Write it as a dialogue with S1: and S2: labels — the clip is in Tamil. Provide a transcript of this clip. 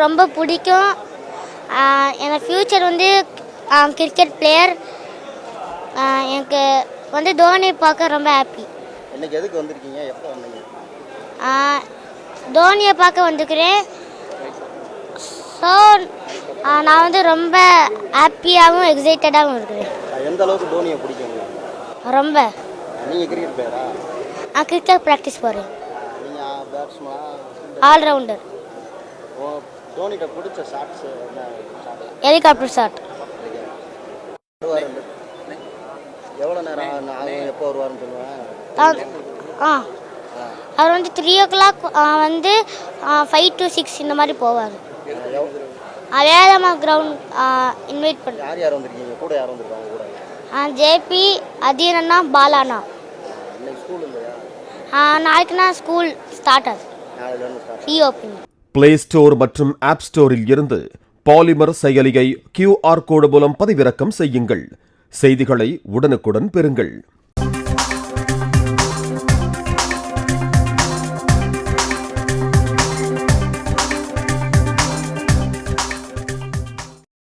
S1: ரொம்ப பிடிக்கும். எனக்கு ஃப்யூச்சர் வந்து கிரிக்கெட் பிளேயர். எனக்கு வந்து தோனி பார்க்க ரொம்ப ஹாப்பி.
S2: இன்னைக்கு எதுக்கு வந்திருக்கீங்க? எப்போ வந்தீங்க?
S1: தோனியை பார்க்க வந்துக்கிறேன். ஸோ நான் வந்து ரொம்ப ஹாப்பியாகவும் எக்ஸைட்டடாகவும் இருக்கிறேன்.
S2: எந்த அளவுக்கு தோனியை பிடிக்கும்?
S1: ரொம்ப.
S2: நீங்கள் கிரிக்கெட் பிளேயரா?
S1: கிரிக்கெட் ப்ராக்டிஸ் போகிறேன்.
S2: நீங்கள் பேட்ஸ்மேனா?
S1: ஆல்ரவுண்டர்.
S2: தோனிகிட்ட பிடிச்ச ஷாட்ஸ் என்ன?
S1: Helicopter shot.
S2: எவ்வளோ நேரம் ஆகும்? எப்போ வருவாருன்னு சொல்லுவேன்.
S1: அவர் வந்து 3 o'clock வந்து 5 to 6 இந்த மாதிரி போவார். வேதமா கிரவுண்ட் இன்வைட் பண்ண.
S2: யார் யார் வந்திருக்கீங்க? கூட யார் வந்திருக்காங்க கூட?
S1: ஜேபி, அதீரண்ணா, பாலாண்ணா.
S2: இன்னைக்கு ஸ்கூல் இல்லையா?
S1: நாளைக்குனா ஸ்கூல் ஸ்டார்ட் ஆகுது. ரீஓப்பனிங்.
S3: பிளே ஸ்டோர் மற்றும் ஆப் ஸ்டோரில் இருந்து பாலிமர் செயலியை QR கோடு மூலம் பதிவிறக்கம் செய்யுங்கள். செய்திகளை உடனுக்குடன் பெறுங்கள்.